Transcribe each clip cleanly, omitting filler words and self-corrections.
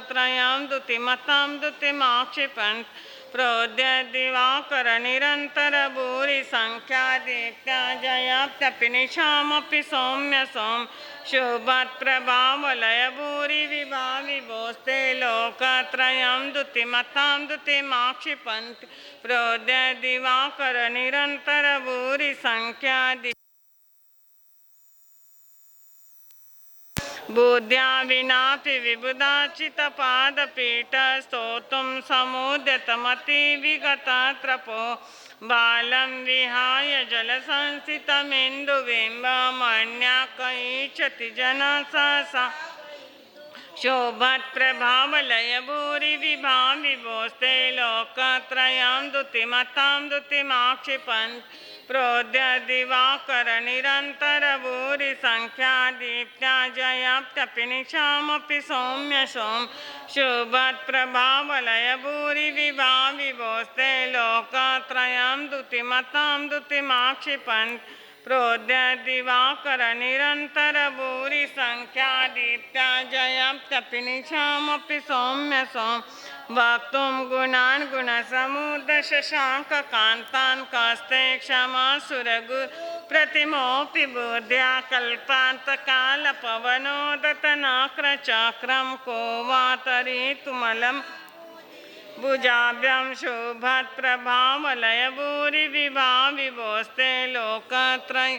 लोकत्रयं दुतिमतां दुतिमाक्षिपन् प्रोद्य दिवाकर निरन्तर भूरि संख्या दीप्त्या जयाप्त्यपि निशामपि सौम्य सौम शुभत्प्रभावलय भूरि विभाविभोस्ते लोकत्रयं दुतिमतां दुतिमाक्षिपन्ति प्रोद्य दिवाकर निरन्तर भूरि संख्या बुद्ध्या विनापि विबुधाचितपादपीठ स्तोतुं समुद्यतमति विगतत्रपो बालं विहाय जलसंस्थितमिन्दुबिम्बमन्याकैच्छति जनसा शोभत्प्रभावलय भूरि विभाविभोस्ते लोकत्रयं दुतिमतां दुतिमाक्षिपन्ति प्रोद्य दिवाकर निरन्तर भूरि संख्या दीप्त्या जयाप्त्यपि निशामपि सौम्य सौम शुभत्प्रभावलय भूरि विभाविभोस्ते लोकत्रयं दुतिमतां दुतिमाक्षिपन्ति प्रोद्य दिवाकर निरन्तर भूरि संख्या दीप्त्या जयाप्त्यपि निशामपि सौम्य सौम वक्तुं गुणान् गुणसमुद्र शशाङ्ककान्तान् कस्ते क्षमासुरगुरु प्रतिमोऽपि बुद्ध्या कल्पान्तकालपवनोदतनाक्रचक्रं को वा तरितुमलं भुजाभ्यां शोभत्प्रभावलय भूरि विभाविभोस्ते लोकत्रय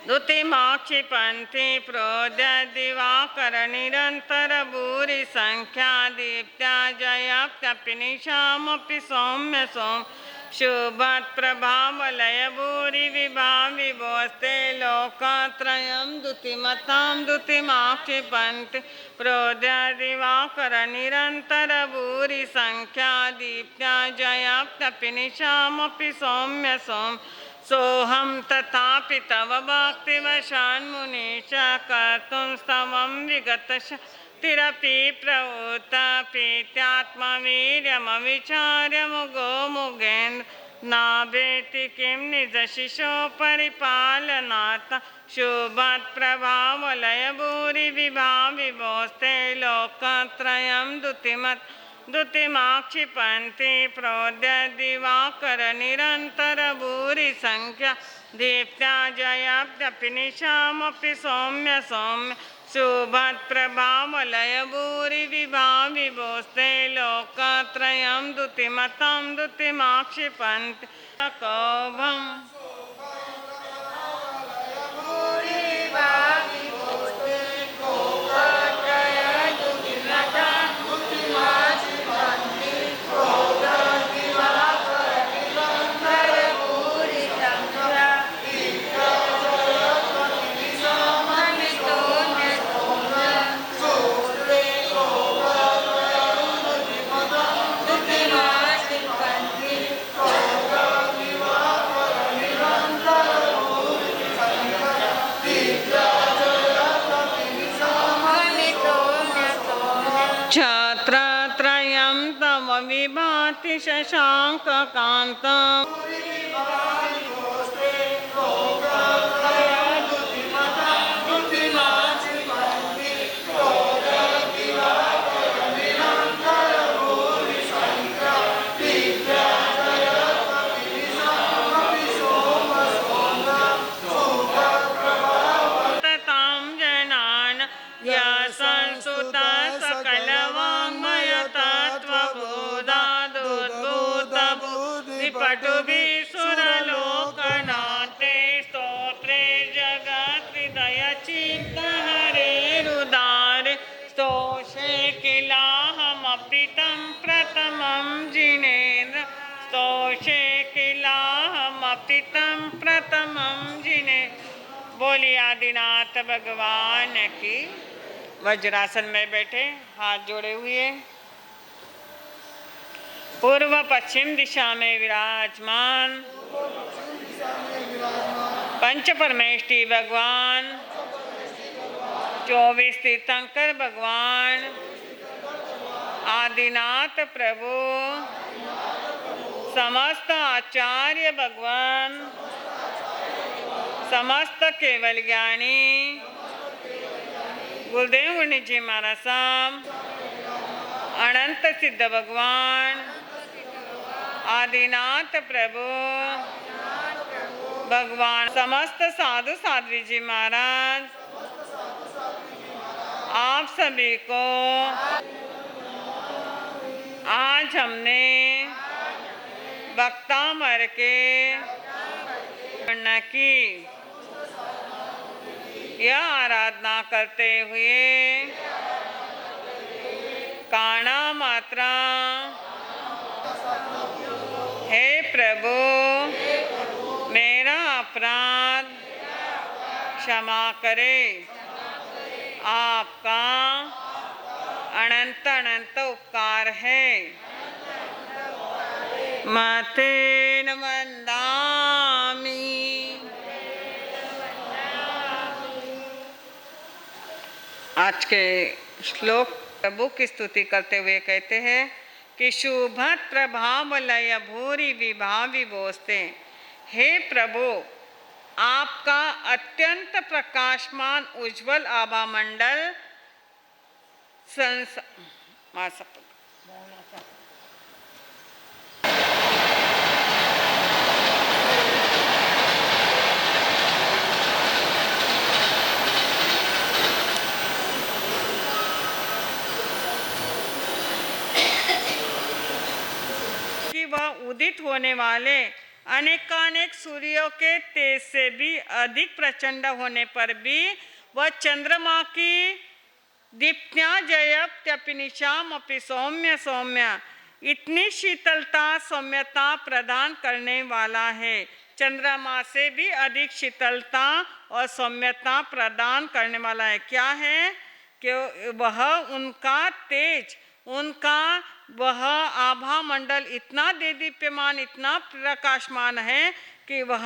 दुतिमाक्षिपन्ति प्रोद्य दिवाकर निरन्तर भूरि संख्या दीप्त्या जयाप्त्यपि निशामपि सौम्य सौम शुभत्प्रभावलय भूरि विभाविभोस्ते लोकत्रयं दुतिमतां दुतिमाक्षिपन्ति प्रोद्य दिवाकर निरन्तर भूरि संख्या दीप्त्या जयाप्त्यपि निशामपि सौम्य सौम सोऽहं तथापि तव भक्तिवशान्मुनीश कर्तुं स्तवं विगतशक्तिरपि प्रवृत्तपीत्यात्मवीर्यमविचार्य मुगो मुगेन्द्र नाभेति किं निजशिशो परिपालनात् शुभत्प्रभावलय भूरि विभाविभोस्ते लोकत्रयं दुतिमाक्षिपन्ति प्रोद्य दिवाकर निरन्तर भूरि संख्या दीप्त्या जयाप्त्यपि निशामपि सौम्य सौम्य शुभत्प्रभावलय भूरि विभाविभोस्ते लोकत्रयं दुतिमतां दुतिमाक्षिपन्ति कौभम् छत्रत्रयं तव विभाति शशाङ्ककान्तम् पटुभिसुरलोकनाथे स्तोत्रे जगत्हृदयचित्त हरेरुदारे स्तोषे किलाहमपि तं प्रथमं जिनेन्द्र स्तोषे किलाहमपि तं प्रथमं जिनेन्द्र। बोलिए आदिनाथ भगवान की। वज्रासन में बैठे, हाथ जोड़े हुए, पूर्व पश्चिम दिशा में विराजमान पंच परमेष्टि भगवान, 24 तीर्थंकर भगवान, आदिनाथ प्रभु, समस्त आचार्य भगवान, समस्त केवल ज्ञानी गुरुदेव गुरुजी महाराज साहब, अनंत सिद्ध भगवान आदिनाथ प्रभु भगवान समस्त साधु साध्वी जी महाराज आप सभी को आज हमने भक्ता मर के गणना की यह आराधना करते हुए काना मात्रा हे प्रभु मेरा अपराध क्षमा करे। आपका अनंत अनंत उपकार है। मतेन वंदामि। आज के श्लोक प्रभु की स्तुति करते हुए कहते हैं कि शुभत प्रभाव लय भूरि विभा विभोस्ते। हे प्रभु आपका अत्यंत प्रकाशमान उज्जवल आभा मंडल कि वह उदित होने वाले अनेकानेक सूर्यों के तेज से भी अधिक प्रचंड होने पर भी वह चंद्रमा की दीप्त्या जयत्यपिनिशाम अपि सौम्य सौम्य इतनी शीतलता सौम्यता प्रदान करने वाला है। चंद्रमा से भी अधिक शीतलता और सौम्यता प्रदान करने वाला है। क्या है कि वह उनका तेज, उनका वह आभा मंडल इतना देदीप्यमान, इतना प्रकाशमान है कि वह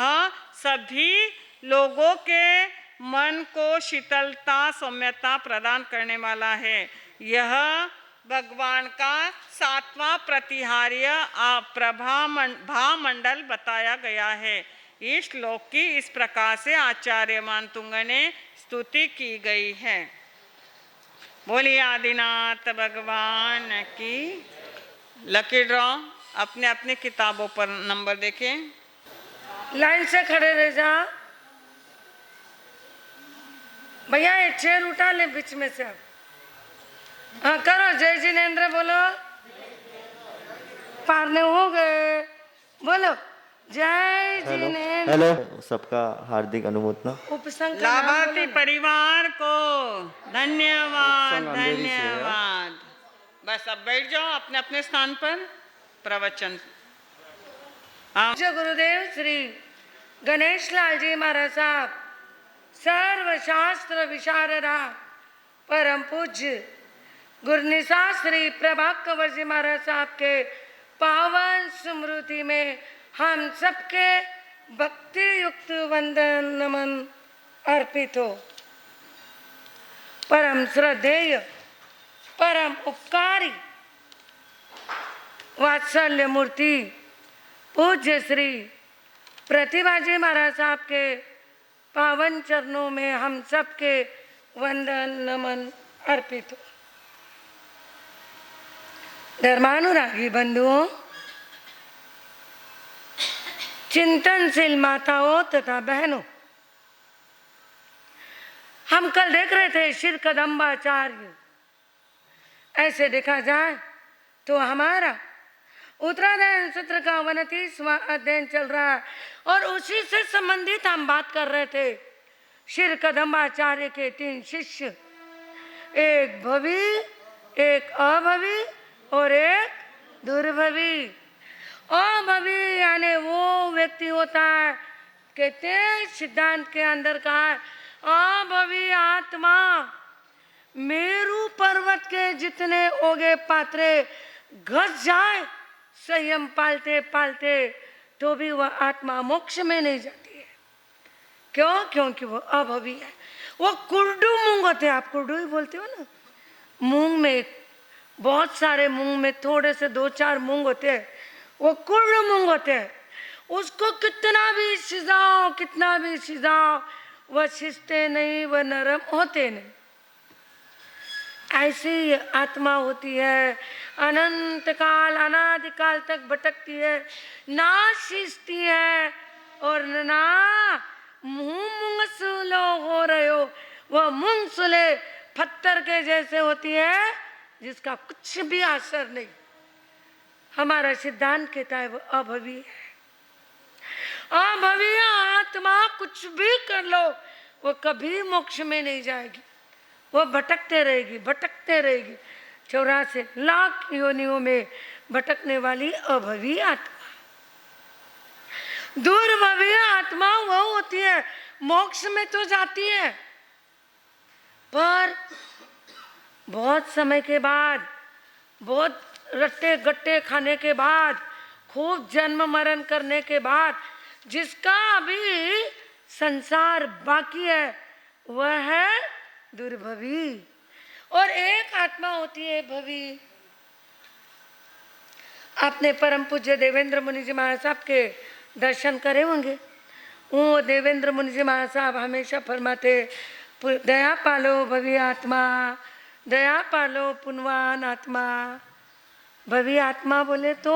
सभी लोगों के मन को शीतलता सौम्यता प्रदान करने वाला है। यह भगवान का 7वां प्रतिहार्य भामंडल बताया गया है। इस श्लोक की इस प्रकार से आचार्य मानतुंग ने स्तुति की गई है। बोलिए आदिनाथ भगवान की। लकी ड्रॉ अपने अपने किताबों पर नंबर देखें। लाइन से खड़े रह जा भैया, ये चेयर उठा ले बीच में से। हाँ करो, जय जिनेन्द्र बोलो। पारने हो गए, बोलो जय जिनेन्द्र। हेलो सबका हार्दिक अनुमोदना। उपसंग लाभार्थी परिवार को धन्यवाद धन्यवाद। बस अब बैठ जाओ अपने अपने स्थान पर। प्रवचन जय गुरुदेव श्री गणेश लाल जी महाराज साहब, सर्वशास्त्र विशारदा परम पूज्य गुरनिसा श्री प्रभात कंवर जी महाराज साहब के पावन स्मृति में हम सबके भक्ति युक्त वंदन नमन अर्पित हो। परम श्रद्धेय, परम उपकारी, वात्सल्य मूर्ति पूज्य श्री प्रतिभा जी महाराज साहब के पावन चरणों में हम सबके वंदन नमन अर्पित हो। धर्मानुरागी बंधुओं, चिंतनशील माताओं तथा बहनों, हम कल देख रहे थे श्री कदम्बाचार्य। ऐसे देखा जाए तो हमारा उत्तरायण सत्र का 29वां अध्ययन चल रहा है और उसी से संबंधित हम बात कर रहे थे। श्री कदम्बाचार्य के 3 शिष्य, एक भवी, एक अभवी और एक दुर्भवी। अभवी यानी वो व्यक्ति होता है, कहते हैं सिद्धांत के अंदर कहा है, अभवी आत्मा मेरू पर्वत के जितने ओगे पात्रे घस जाए संयम पालते पालते तो भी वह आत्मा मोक्ष में नहीं जाती है। क्यों? क्योंकि वो अभवी है। वो कुर्डू मूंग होते हैं, आप कुर्डू ही बोलते हो ना। मूंग में बहुत सारे मूंग में थोड़े से 2-4 मूंग होते हैं, वो कुर्डू मूंग होते हैं। उसको कितना भी सिजाओ, कितना भी सिजाओ, वह सिजते नहीं, वह नरम होते नहीं। ऐसी ये आत्मा होती है, अनंत काल अनादिकाल तक भटकती है, ना सींचती है और ना मूंगसुलो हो रहे हो। वह मूंगसुले पत्थर के जैसे होती है जिसका कुछ भी असर नहीं। हमारा सिद्धांत कहता है वो अभवी है। अभवी आत्मा कुछ भी कर लो वो कभी मोक्ष में नहीं जाएगी, वो भटकते रहेगी, भटकते रहेगी। 84 लाख योनियों में भटकने वाली अभवी आत्मा। दुर्भवी आत्मा वो होती है मोक्ष में तो जाती है, पर बहुत समय के बाद, बहुत रट्टे गट्टे खाने के बाद, खूब जन्म मरण करने के बाद जिसका अभी संसार बाकी है वह है दुर्भवी। और एक आत्मा होती है भवी। आपने परम पूज्य देवेंद्र मुनि जी महाराज साहब के दर्शन करे होंगे। वो देवेंद्र मुनि जी महाराज साहब हमेशा फरमाते, दया पालो भवी आत्मा, दया पालो पुण्यवान आत्मा। भवी आत्मा बोले तो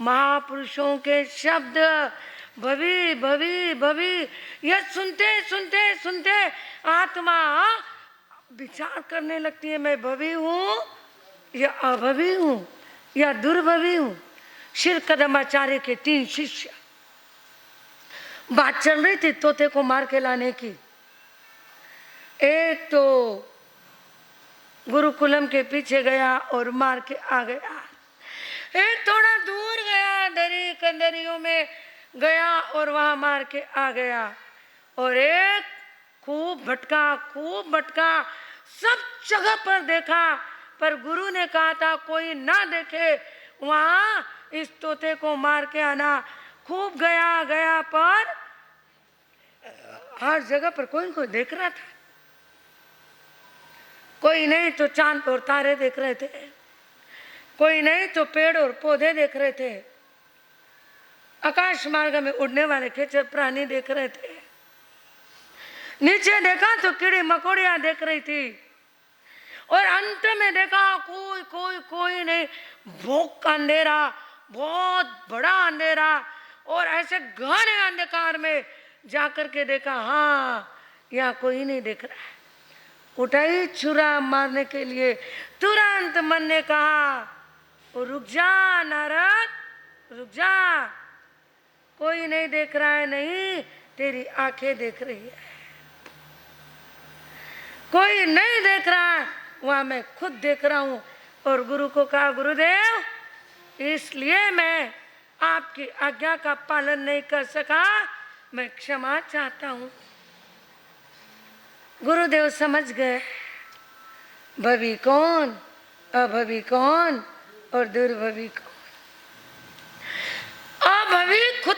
महापुरुषों के शब्द भवी भवी भवी, यह सुनते सुनते सुनते आत्मा विचार करने लगती है, मैं भवी हूँ या अभवी हूँ या दुर्भवी हूँ। श्री कदमाचार्य के 3 शिष्य, बात चल रही थी तोते को मार के लाने की। एक तो गुरुकुलम के पीछे गया और मार के आ गया, एक थोड़ा दूर गया दरी कंदरियों में गया और वहां मार के आ गया, और एक खूब भटका, सब जगह पर देखा, पर गुरु ने कहा था कोई ना देखे वहां इस तोते को मार के आना। खूब गया पर हर जगह पर कोई देख रहा था, कोई नहीं तो चांद और तारे देख रहे थे, कोई नहीं तो पेड़ और पौधे देख रहे थे, आकाश मार्ग में उड़ने वाले खेचर प्राणी देख रहे थे, नीचे देखा तो कीड़ी मकोड़ियां देख रही थी, और अंत में देखा कोई नहीं। भोग का अंधेरा, बहुत बड़ा अंधेरा, और ऐसे घने अंधकार में जाकर के देखा, हाँ यहाँ कोई नहीं देख रहा है। उठाई छुरा मारने के लिए, तुरंत मन ने कहा रुक जा नारद रुक जा, कोई नहीं देख रहा है, नहीं तेरी आंखें देख रही है, कोई नहीं देख रहा है, वहां मैं खुद देख रहा हूं। और गुरु को कहा गुरुदेव इसलिए मैं आपकी आज्ञा का पालन नहीं कर सका, मैं क्षमा चाहता हूं। गुरुदेव समझ गए भवी कौन, अभवी कौन और दुर्भवी कौन। अभवी खुद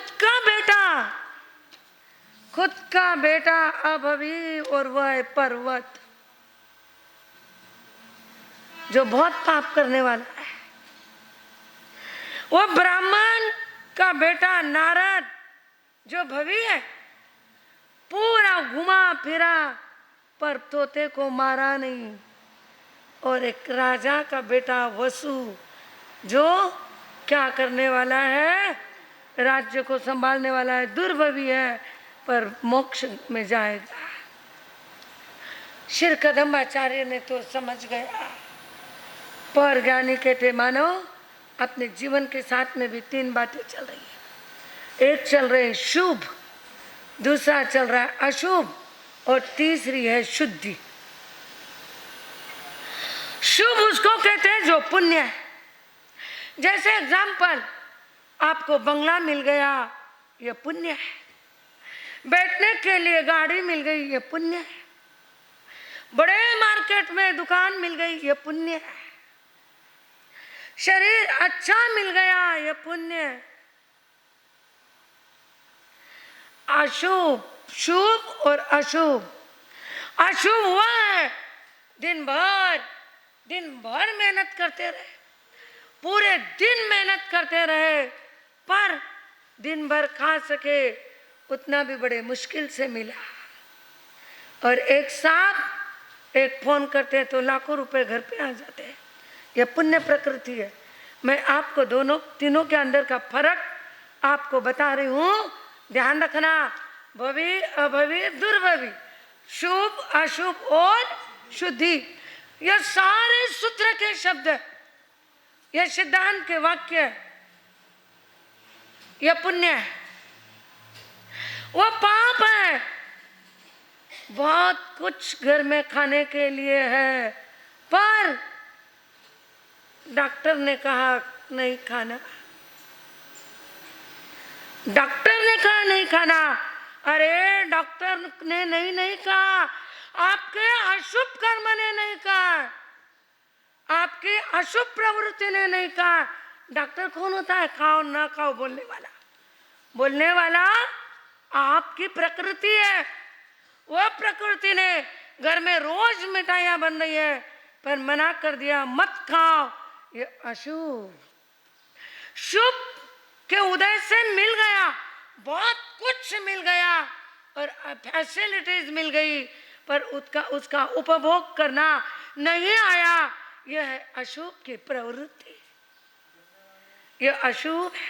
का बेटा अभवी, और वह है पर्वत जो बहुत पाप करने वाला है। वो ब्राह्मण का बेटा नारद जो भवी है, पूरा घुमा फिरा पर तोते को मारा नहीं। और एक राजा का बेटा वसु जो क्या करने वाला है, राज्य को संभालने वाला है, दुर्भवी है पर मोक्ष में जाएगा। श्री कदम्बाचार्य ने तो समझ गया, पर ज्ञानी कहते मानो अपने जीवन के साथ में भी 3 बातें चल रही है। एक चल रहे शुभ, दूसरा चल रहा है अशुभ, और तीसरी है शुद्धि। शुभ उसको कहते हैं जो पुण्य है। जैसे एग्जाम्पल, आपको बंगला मिल गया, यह पुण्य है। बैठने के लिए गाड़ी मिल गई, यह पुण्य है। बड़े मार्केट में दुकान मिल गई, यह पुण्य है। शरीर अच्छा मिल गया, यह पुण्य है। अशुभ, शुभ और अशुभ। अशुभ हुआ है दिन भर मेहनत करते रहे, पूरे दिन मेहनत करते रहे, पर दिन भर खा सके उतना भी बड़े मुश्किल से मिला। और एक सांप एक फोन करते हैं तो लाखों रुपए घर पे आ जाते हैं। यह पुण्य प्रकृति है। मैं आपको दोनों तीनों के अंदर का फर्क आपको बता रही हूँ, ध्यान रखना। भवि अभवि दुर्भवि, शुभ अशुभ और शुद्धि, यह सारे सूत्र के शब्द है, यह सिद्धांत के वाक्य है। यह पुण्य है, वह पाप है। बहुत कुछ घर में खाने के लिए है, पर डॉक्टर ने कहा नहीं खाना, डॉक्टर ने कहा नहीं खाना। अरे डॉक्टर ने नहीं कहा, आपके अशुभ कर्म ने नहीं कहा, आपकी अशुभ प्रवृत्ति ने नहीं कहा। डॉक्टर कौन होता है? खाओ ना खाओ बोलने वाला। बोलने वाला आपकी प्रकृति है। वह प्रकृति ने घर में रोज मिठाइयां बन रही है, पर मना कर दिया मत खाओ, ये अशुभ। शुभ के उदय से मिल गया, बहुत कुछ मिल गया और फैसिलिटीज मिल गई, पर उसका उपभोग करना नहीं आया। यह है अशुभ की प्रवृत्ति, यह अशुभ है।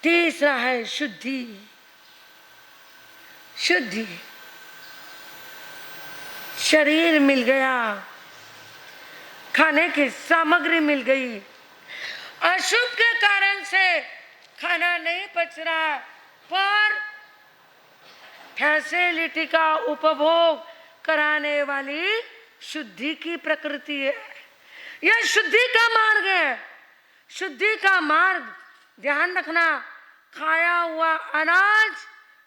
तीसरा है शुद्धि। शुद्धि, शरीर मिल गया, खाने की सामग्री मिल गई। अशुभ के कारण से खाना नहीं पच रहा, पर फैसिलिटी का उपभोग कराने वाली शुद्धि की प्रकृति है। यह शुद्धि का मार्ग है, शुद्धि का मार्ग। ध्यान रखना, खाया हुआ अनाज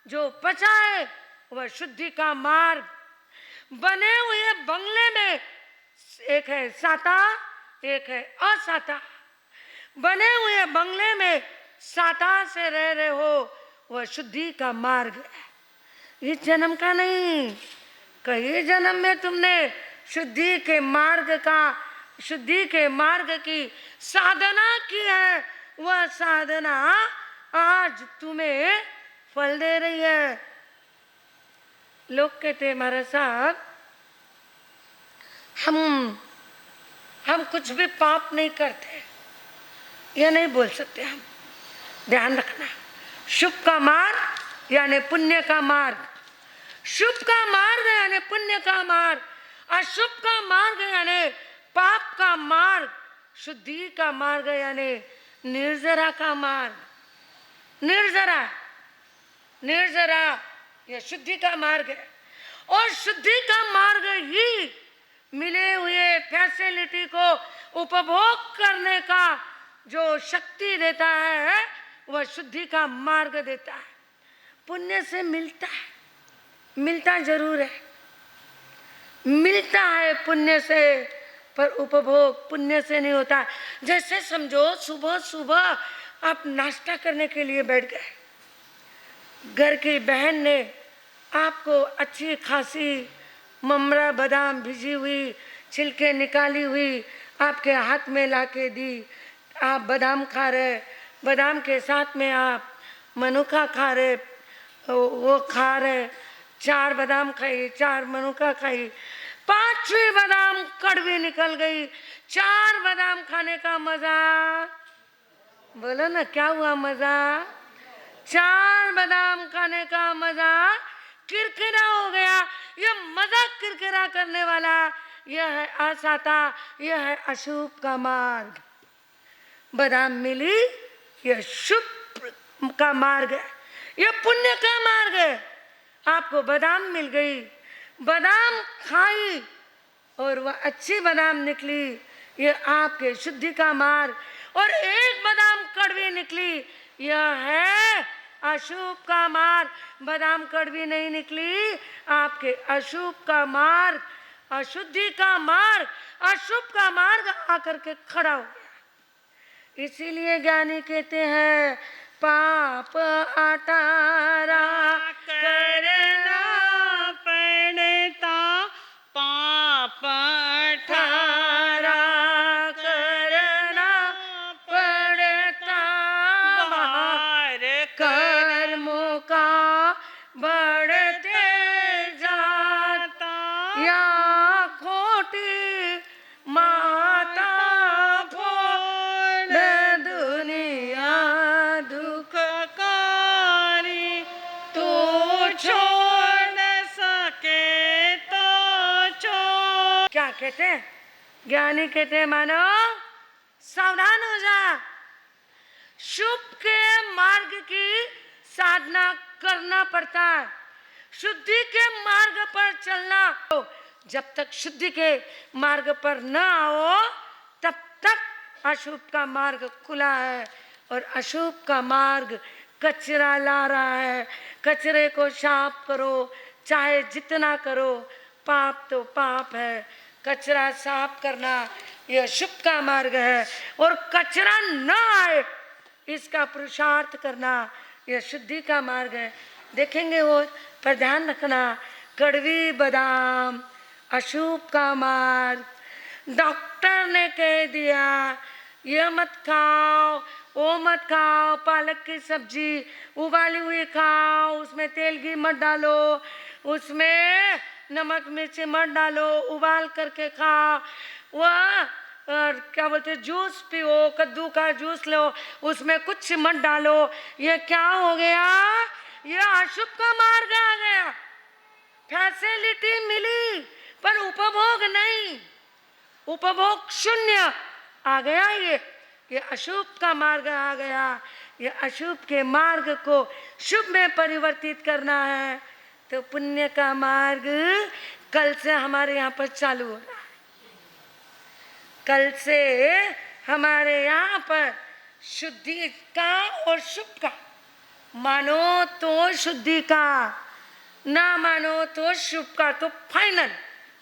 जो पचा है वह शुद्धि का मार्ग। बने हुए बंगले में एक है साता, एक है असाता। बने हुए बंगले में साता से रह रहे हो, वह शुद्धि का मार्ग है। इस जन्म का नहीं, कई जन्म में तुमने शुद्धि के मार्ग की साधना की है। वह साधना आज तुम्हें फल दे रही है। लोग कहते हैं महाराज साहब हम कुछ भी पाप नहीं करते, यह नहीं बोल सकते हम। ध्यान रखना, शुभ का मार्ग यानी पुण्य का मार्ग, शुभ का मार्ग यानी पुण्य का मार्ग, अशुभ का मार्ग यानी पाप का मार्ग, शुद्धि का मार्ग यानी निर्जरा का मार्ग। निर्जरा यह शुद्धि का मार्ग है। और शुद्धि का मार्ग ही मिले हुए फैसिलिटी को उपभोग करने का जो शक्ति देता है, वह शुद्धि का मार्ग देता है। पुण्य से मिलता है, मिलता जरूर है, मिलता है पुण्य से, पर उपभोग पुण्य से नहीं होता। जैसे समझो सुबह सुबह आप नाश्ता करने के लिए बैठ गए, घर की बहन ने आपको अच्छी खासी ममरा बादाम भिजी हुई, छिलके निकाली हुई आपके हाथ में लाके दी। आप बादाम खा रहे, बादाम के साथ में आप मनुका खा रहे, वो खा रहे। 4 बादाम खाई, 4 मनुका खाई, 5वीं बादाम कड़वी निकल गई। 4 बादाम खाने का मजा, बोलो ना क्या हुआ मजा? 4 बादाम खाने का मजा किरकिरा हो गया। यह मजा किरकिरा करने वाला, यह है असाता, यह है अशुभ का मार्ग। बादाम मिली, यह शुभ का मार्ग है, यह पुण्य का मार्ग है। आपको बादाम मिल गई, बादाम खाई और वह अच्छी बादाम निकली, यह आपके शुद्धि का मार्ग। और एक बादाम कड़वी निकली, यह है अशुभ का मार्ग। बादाम कड़वी नहीं निकली, आपके अशुभ का मार्ग, अशुद्धि का मार्ग, अशुभ का मार्ग आकर के खड़ा हो गया। इसीलिए ज्ञानी कहते हैं पाप 18 करना पड़ता, पाप 18 करना पड़ता, कर्मों का बढ़ते जाता, या होती माता फोड़ दुनिया दुखकारी तू छोड़ सके तो छोड़। क्या कहते हैं ज्ञानी? कहते हैं मानो सावधान हो जा, शुभ के मार्ग की साधना करना पड़ता है, शुद्धि के मार्ग पर चलना। जब तक शुद्धि के मार्ग पर न आओ तब तक अशुभ का मार्ग खुला है, और अशुभ का मार्ग कचरा ला रहा है। कचरे को साफ करो, चाहे जितना करो, पाप तो पाप है। कचरा साफ करना यह शुभ का मार्ग है, और कचरा न आए इसका पुरुषार्थ करना यह शुद्धि का मार्ग है। देखेंगे वो, पर ध्यान रखना, कड़वी बादाम अशुभ का मार्ग। डॉक्टर ने कह दिया ये मत खाओ, वो मत खाओ, पालक की सब्जी उबाली हुई खाओ, उसमें तेल घी मत डालो, उसमें नमक मिर्ची मत डालो, उबाल करके खाओ, वह और क्या बोलते जूस पियो, कद्दू का जूस लो, उसमें कुछ मत डालो। ये क्या हो गया? ये अशुभ का मार्ग आ गया। फैसिलिटी मिली पर उपभोग नहीं, उपभोग शून्य आ गया। ये अशुभ का मार्ग आ गया। ये अशुभ के मार्ग को शुभ में परिवर्तित करना है, तो पुण्य का मार्ग कल से हमारे यहाँ पर चालू हो रहा है। कल से हमारे यहाँ पर शुद्धि का और शुभ का, मानो तो शुद्धि का, ना मानो तो शुभ का, तो फाइनल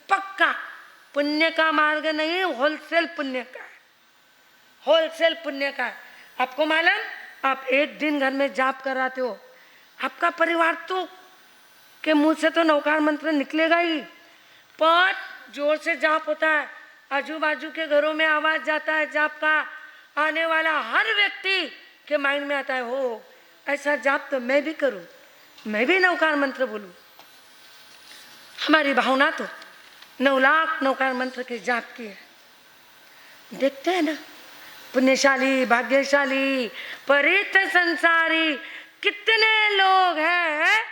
पक्का पुण्य का मार्ग नहीं, होलसेल पुण्य का है, होलसेल पुण्य का है। आपको मालूम, आप एक दिन घर में जाप कराते हो, आपका परिवार तो के मुंह से तो नौकार मंत्र निकलेगा ही, पर जोर से जाप होता है, आजू बाजू के घरों में आवाज जाता है जाप का, आने वाला हर व्यक्ति के माइंड में आता है, हो ऐसा जाप तो मैं भी करूं, मैं भी नौकार मंत्र बोलूं। हमारी भावना तो 9 लाख नौकार मंत्र के जाप की है। देखते हैं ना, पुण्यशाली भाग्यशाली परित संसारी कितने लोग हैं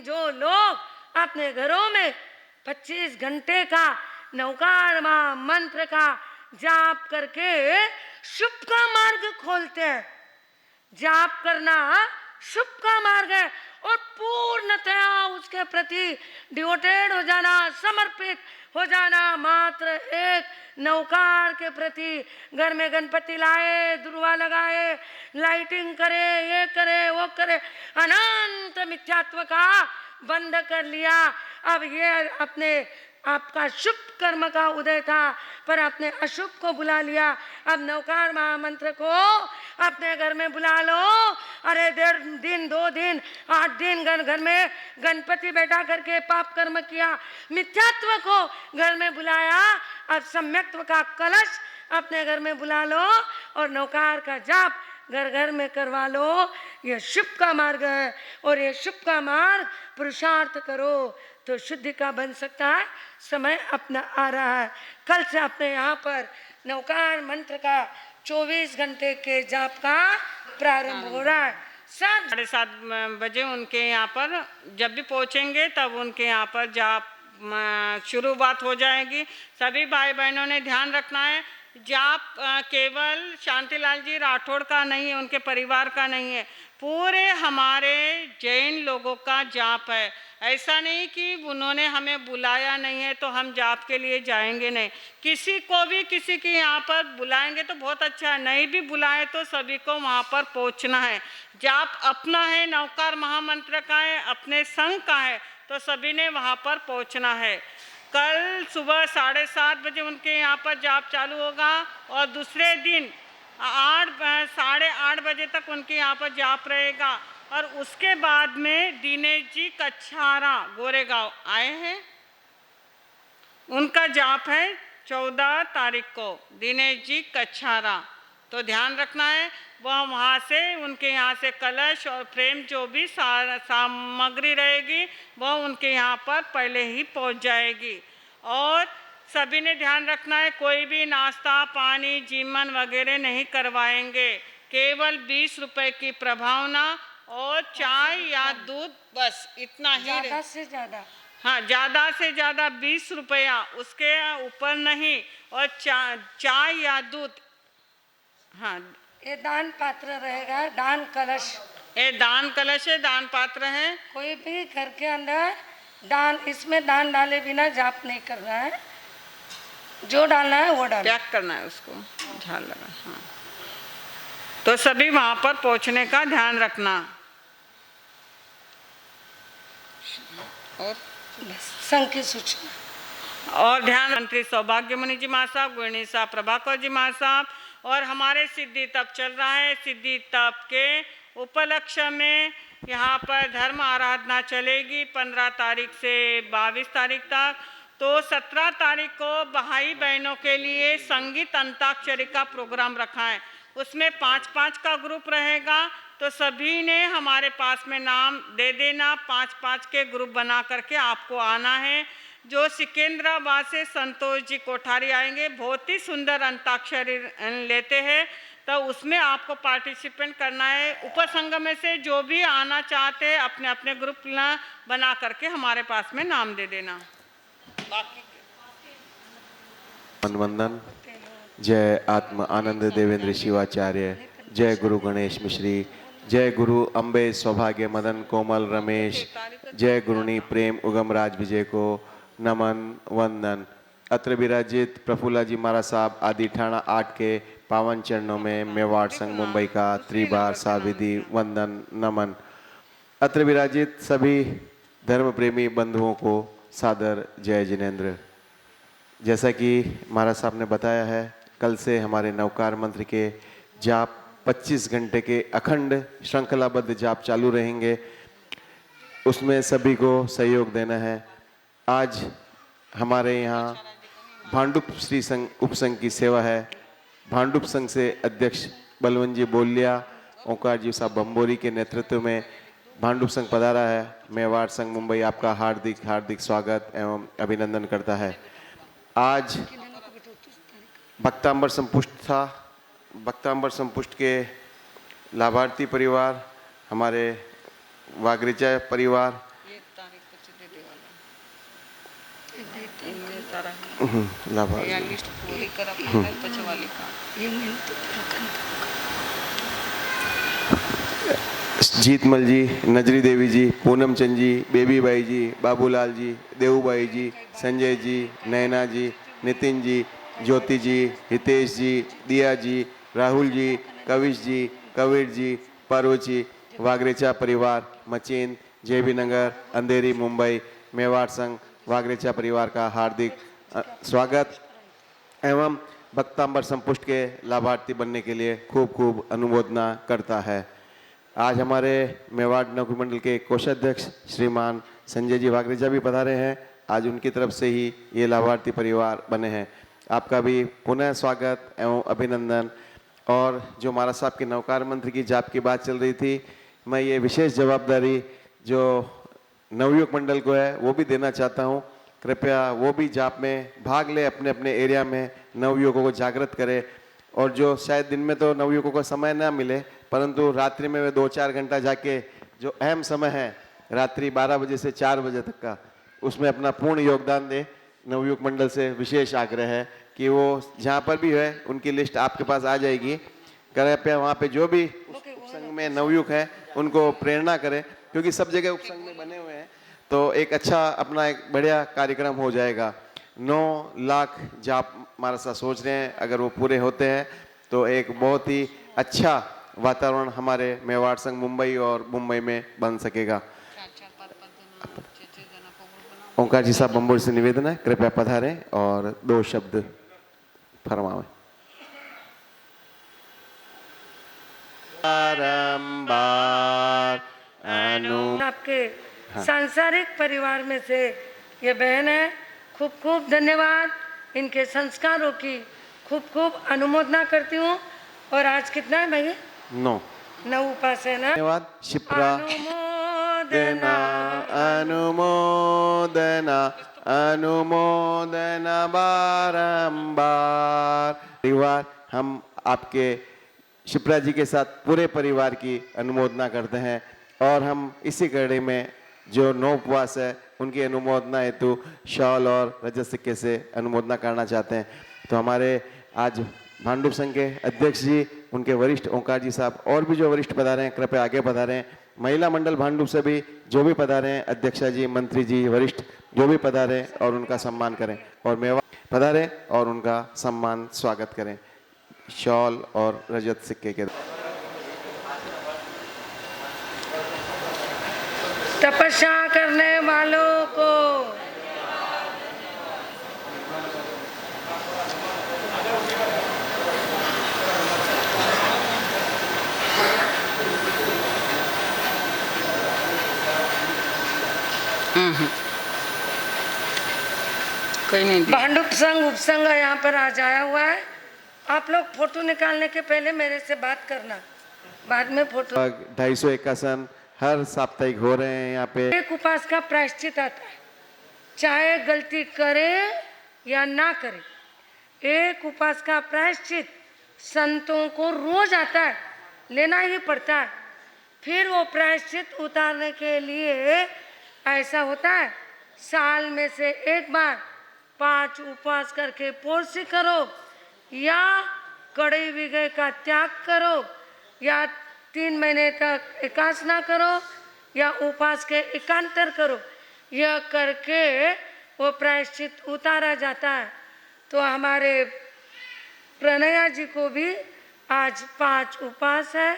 जो लोग अपने घरों में 25 घंटे का नौकार मंत्र का जाप करके शुभ का मार्ग खोलते हैं। जाप करना शुभ का मार्ग है, और पूर्णतया उसके प्रति डिवोटेड हो जाना, समर्पित हो जाना, मात्र एक नौकार के प्रति। घर में गणपति लाए, दुर्वा लगाए, लाइटिंग करे, ये करे वो करे, अनंत मिथ्यात्व का बंद कर लिया। अब ये अपने आपका शुभ कर्म का उदय था, पर आपने अशुभ को बुला लिया। अब नौकार महामंत्र को अपने घर में बुला लो। अरे 1.5 दिन 2 दिन 8 दिन घर में गणपति बैठा करके पाप कर्म किया, मिथ्यात्व को घर में बुलाया। अब सम्यक्त्व का कलश अपने घर में बुला लो, और नौकार का जाप घर घर में करवा लो। ये शुभ का मार्ग है, और ये शुभ का मार्ग पुरुषार्थ करो तो शुद्धि का बन सकता है। समय अपना आ रहा है, कल से अपने यहाँ पर नौकार मंत्र का 24 घंटे के जाप का प्रारंभ हो रहा है। 7:30 बजे उनके यहाँ पर जब भी पहुँचेंगे तब उनके यहाँ पर जाप शुरुआत हो जाएगी। सभी भाई बहनों ने ध्यान रखना है, जाप केवल शांतिलाल जी राठौड़ का नहीं है, उनके परिवार का नहीं है, पूरे हमारे जैन लोगों का जाप है। ऐसा नहीं कि उन्होंने हमें बुलाया नहीं है तो हम जाप के लिए जाएंगे नहीं। किसी को भी किसी के यहाँ पर बुलाएंगे तो बहुत अच्छा है, नहीं भी बुलाए तो सभी को वहाँ पर पहुँचना है। जाप अपना है, नौकार महामंत्र का है, अपने संघ का है, तो सभी ने वहाँ पर पहुँचना है। कल सुबह 7:30 बजे उनके यहाँ पर जाप चालू होगा, और दूसरे दिन 8-8:30 बजे तक उनके यहाँ पर जाप रहेगा। और उसके बाद में दिनेश जी कच्छारा गोरेगांव आए हैं, उनका जाप है 14 तारीख को, दिनेश जी कच्छारा। तो ध्यान रखना है, वह वहाँ से उनके यहाँ से कलश और फ्रेम जो भी सामग्री रहेगी वह उनके यहाँ पर पहले ही पहुँच जाएगी। और सभी ने ध्यान रखना है, कोई भी नाश्ता पानी जीवन वगैरह नहीं करवाएंगे, केवल 20 रुपए की प्रभावना और चाय या दूध, बस इतना ही ज़्यादा से ज़्यादा। हाँ, ज़्यादा से ज़्यादा 20 रुपया, उसके ऊपर नहीं। और चाय या दूध। हाँ, ये दान पात्र रहेगा, दान कलश। ये दान कलश है, दान पात्र है। कोई भी घर के अंदर दान, इसमें दान डाले बिना जाप नहीं करना है, जो डालना है वो डालना, त्याग करना है उसको, झाल लगा। हाँ, तो सभी वहां पर पहुंचने का ध्यान रखना। और संघ की सूचना और ध्यान मंत्री सौभाग्य मुनि जी महासाब, गुरणी साहब, प्रभाकर जी महासाब। और हमारे सिद्धि तप चल रहा है, सिद्धि तप के उपलक्ष्य में यहाँ पर धर्म आराधना चलेगी 15 तारीख से 22 तारीख तक। तो 17 तारीख को भाई बहनों के लिए संगीत अंताक्षरी का प्रोग्राम रखा है, उसमें 5-5 का ग्रुप रहेगा। तो सभी ने हमारे पास में नाम दे देना, 5-5 के ग्रुप बना करके आपको आना है। जो सिकंदराबाद से संतोष जी कोठारी आएंगे, बहुत ही सुंदर अंताक्षरी लेते हैं, तो उसमें आपको पार्टिसिपेट करना है। उपसंघ में से जो भी आना चाहते हैं अपने अपने ग्रुप बना करके हमारे पास में नाम दे देना। बाकी वंदन। जय आत्म आनंद देवेंद्र शिवाचार्य, जय गुरु गणेश मिश्री, जय गुरु अम्बे सौभाग्य मदन कोमल रमेश, जय गुरुणी प्रेम उगम राज विजय को नमन वंदन। अत्र विराजित प्रफुल्ला जी महाराज साहब आदि ठाणा 8 के पावन चरणों में मेवाड़ संघ मुंबई का त्रिबार साविधि वंदन नमन। अत्र विराजित सभी धर्म प्रेमी बंधुओं को सादर जय जिनेन्द्र। जैसा कि महाराज साहब ने बताया है, कल से हमारे नवकार मंत्र के जाप 25 घंटे के अखंड श्रृंखलाबद्ध जाप चालू रहेंगे, उसमें सभी को सहयोग देना है। आज हमारे यहाँ भांडुप श्री संघ उपसंघ की सेवा है। भांडुप संघ से अध्यक्ष बलवंत जी बोलिया, ओंकार जी साहब बम्बोरी के नेतृत्व में भांडुप संघ पधारा है। मेवाड़ संघ मुंबई आपका हार्दिक हार्दिक स्वागत एवं अभिनंदन करता है। आज भक्तांबर संपुष्ट था, भक्तांबर संपुष्ट के लाभार्थी परिवार, हमारे वागरीचा परिवार, जीतमल जी, नजरी देवी जी, पूनम चंद जी, बेबी बाई जी, बाबूलाल जी, देवूबाई जी, संजय जी, नैना जी, नितिन जी, ज्योति जी, हितेश जी, दिया जी, राहुल जी, कविश जी, कबीर जी, पार्वती जी, वागरेचा परिवार, मचीन, जेबी नगर, अंधेरी मुंबई, मेवाड़ संघ वागरेचा परिवार का हार्दिक स्वागत एवं भक्तांबर संपुष्ट के लाभार्थी बनने के लिए खूब खूब अनुमोदना करता है। आज हमारे मेवाड़ नौकरी मंडल के कोषाध्यक्ष श्रीमान संजय जी वागरेचा भी पधारे हैं। आज उनकी तरफ से ही ये लाभार्थी परिवार बने हैं। आपका भी पुनः स्वागत एवं अभिनंदन। और जो महाराज साहब के नवकार मंत्र की जाप की बात चल रही थी, मैं ये विशेष जवाबदारी जो नवयुवक मंडल को है वो भी देना चाहता हूँ। कृपया वो भी जाप में भाग ले, अपने अपने एरिया में नवयुवकों को जागृत करे। और जो शायद दिन में तो नवयुवकों को समय ना मिले, परंतु रात्रि में वे 2-4 घंटा जाके जो अहम समय है रात्रि 12 बजे से 4 बजे तक का, उसमें अपना पूर्ण योगदान दे। नवयुवक मंडल से विशेष आग्रह है कि वो जहाँ पर भी है उनकी लिस्ट आपके पास आ जाएगी। कृपया वहाँ पे जो भी उपसंघ में नवयुवक हैं उनको प्रेरणा करें, क्योंकि सब जगह उपसंघ में बने हुए हैं, तो एक अच्छा अपना एक बढ़िया कार्यक्रम हो जाएगा। 9 लाख जाप हमारे साथ सोच रहे हैं, अगर वो पूरे होते हैं तो एक बहुत ही अच्छा वातावरण हमारे मेवाड़ संघ मुंबई और मुंबई में बन सकेगा। ओंकार जी साहब बम्बोर से निवेदन है, कृपया पधारें और 2 शब्द फरमावें। आपके सांसारिक परिवार में से ये बहन है, खूब खूब धन्यवाद। इनके संस्कारों की खूब खूब अनुमोदना करती हूँ। और आज कितना है भैया? 9 उपास है ना। धन्यवाद। शिप्रा अनुमोदना अनुमोदना अनुमोदन बारंबार। परिवार, हम आपके शिप्रा जी के साथ पूरे परिवार की अनुमोदना करते हैं और हम इसी कड़ी में जो 9 उपवास है उनकी अनुमोदना हेतु शॉल और रजत सिक्के से अनुमोदना करना चाहते हैं। तो हमारे आज भांडुप संघ के अध्यक्ष जी, उनके वरिष्ठ ओंकार जी साहब और भी जो वरिष्ठ पधारे हैं कृपया आगे पधारे हैं। महिला मंडल भांडुप से भी जो भी पधारे हैं, अध्यक्षा जी, मंत्री जी, वरिष्ठ जो भी पधारे और उनका सम्मान करें और मेवा पधारे और उनका सम्मान स्वागत करें शॉल और रजत सिक्के के। तपस्या करने वालों को कोई नहीं दिया। भांडुप संघ उपसंघ यहाँ पर आज आया हुआ है। आप लोग फोटो निकालने के पहले मेरे से बात करना, बाद में फोटो। 251 आसन हर साप्ताहिक हो रहे हैं यहाँ पे। एक उपास का प्रायश्चित आता है, चाहे गलती करे या ना करे। एक उपास का प्रायश्चित संतों को रोज आता है, लेना ही पड़ता है। फिर वो प्रायश्चित उतारने के लिए ऐसा होता है, साल में से एक बार 5 उपवास करके पोषी करो, या कड़े विगय का त्याग करो, या 3 महीने तक एकासना करो, या उपवास के एकांतर करो। यह करके वो प्रायश्चित उतारा जाता है। तो हमारे प्रणया जी को भी आज 5 उपवास है,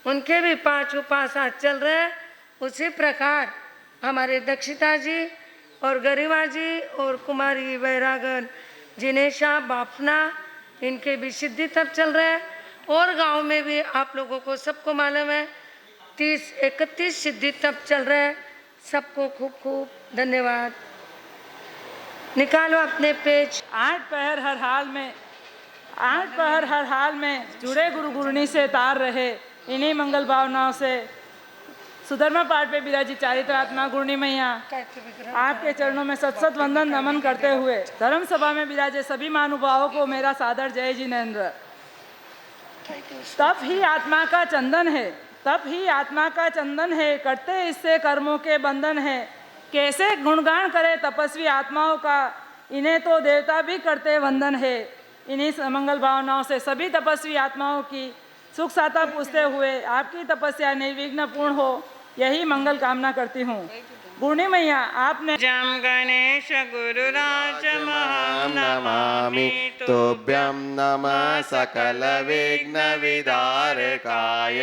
उनके भी 5 उपवास आज चल रहे हैं। उसी प्रकार हमारे दक्षिता जी और गरिमा जी और कुमारी वैरागन जिनेशा बाफना, इनके भी सिद्धि तप चल रहे हैं। और गांव में भी आप लोगों को सबको मालूम है 30-31 सिद्धि तप चल रहे हैं। सबको खूब खूब धन्यवाद। निकालो अपने पेज। 8 पहर हर हाल में जुड़े गुरु गुरुनी से तार रहे, इन्हीं मंगल भावनाओं से सुधर्मा पाठ पे विराजी चारित्र आत्मा गुरुनी मैया आपके चरणों में सत वंदन नमन करते हुए धर्म सभा में विराजे सभी महानुभावों को मेरा सादर जय जिनेन्द्र। तप ही आत्मा का चंदन है, तप ही आत्मा का चंदन है, करते इससे कर्मों के बंधन है। कैसे गुणगान करे तपस्वी आत्माओं का, इन्हें तो देवता भी करते वंदन है। इन्हीं मंगल भावनाओं से सभी तपस्वी आत्माओं की सुख साता पूछते हुए आपकी तपस्या निर्विघ्न पूर्ण हो, यही मंगल कामना करती हूँ। गुरुनी मैया आपने जम गणेश गुरुराज महं नमामि तोभ्यं नमः सकल विघ्न विदारकाय,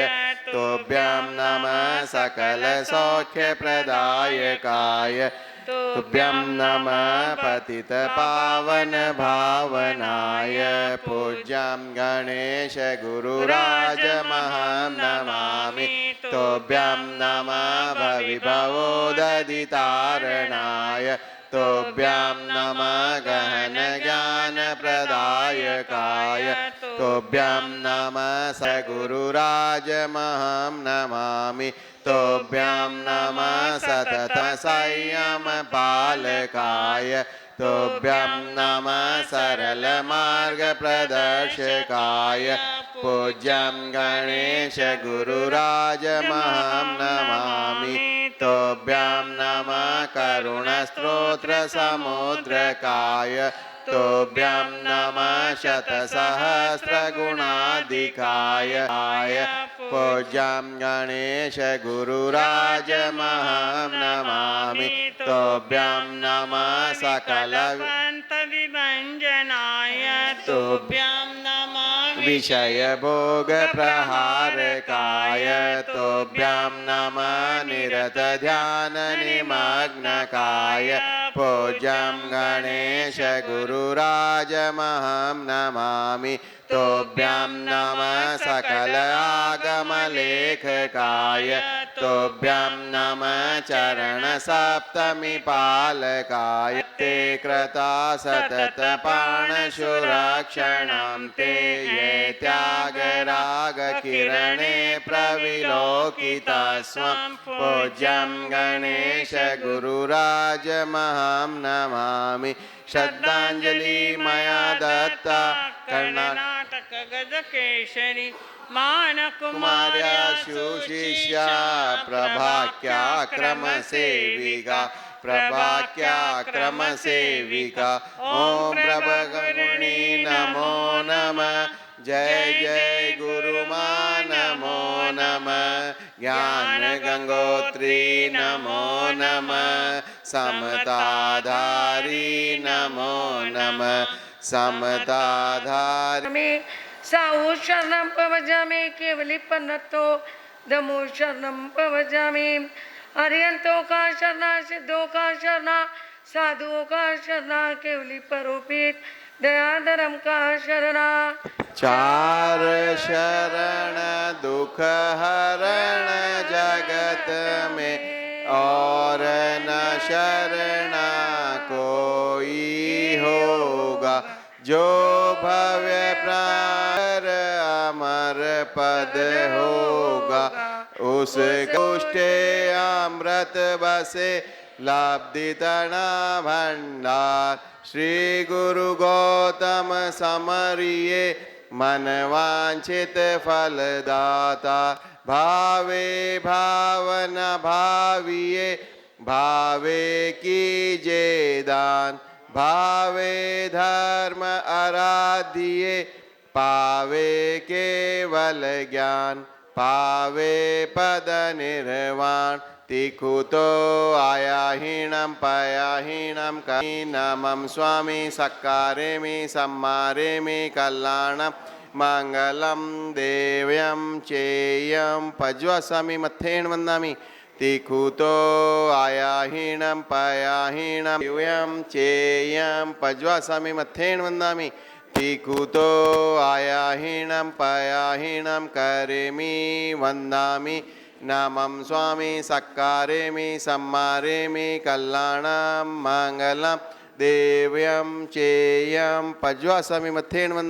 तोभ्यं नमः सकल सौख्य प्रदायकाय, तुभ्यं नमः पतित पावन भावनाय। पूज्यं गणेश गुरुराज महं नमामि तोभ्यं नमः भविभवोदधितारणाय, तोभ्यं नमः गहन ज्ञान प्रदायकाय, तोभ्यं नमः स गुरुराज महं नमामि तोभ्यं नमः सतत संयम पालकाय, तोभ्यं नमः सरल मार्ग प्रदर्शकाय। पूज्यं गणेश गुरुराज महं नमामि तोभ्यं नमः करुण स्तोत्र समुद्रकाय, तोभ्यं नमः शतसहस्र गुणाधिकाय। पूज्यं गणेश गुरुराज महं नमामि तोभ्यं नमः सकल पंत विभंजनाय, तुभ्यं नमः विषय भोग प्रहारकाय, तोभ्यं नमः निरत ध्यान निमग्नकाय। पूज्यं गणेश गुरुराज महं नमामि तोभ्यं नमः सकल आगम लेखकाय, तोभ्यं नमः चरण सप्तमी पालकाय, ते कृता सततपाणशुरक्षणं ते ये त्यागरागकिरणे प्रविलोकिता स्वं पूज्यं गणेश गुरुराजमहं नमामि श्रद्धांजलि मया दत्ता कर्णाटक गजकेशरी मानकुमार्या सुशिष्या प्रभाक्या क्रम सेविका प्रभाक्या क्रम सेविका ओम प्रभगुणी नमो नमः जय जय गुरुमा नमो नमः ज्ञान गंगोत्री नमो नमः समताधारी नमो नमः समताधारी में साहु शरणं पवजामि केवलीपन्नतो दमो शरणं पवजामि अरियंतो का शरणा सिद्धों का शरणा साधुओं का शरणा केवली परोपित दयाधरम का शरणा चार शरण दुख हरण जगत में और न शरणा कोई होगा जो भव्य प्राण अमर पद होगा उस गोष्ठे अमृत बसे लब्धि तना भंडार श्री गुरु गौतम समरिये मन वांछित फलदाता भावे भावन भाविये भावे कीजे दान भावे धर्म आराधिये पावे केवल ज्ञान पावे पद निर्वाण तिखुतो आयाहीणं पयाहीणं नमं स्वामी सक्कारेमि सम्मारेमि कल्याणं मंगलम देव्यं चेयं पज्वसामि मत्थेन वन्दामि तिखुतो आयाहीणं पयाहीणं दिव्यं चेयं पज्वसामि मत्थेन वन्दामि तिखुतो आयाहीणं पयाहीणं करेमि वन्दामि नमं स्वामी सक्कारेमि सम्मारेमि कल्याणं मंगलम देव्यं चेयं पज्वसामि मत्थेन वन्दामि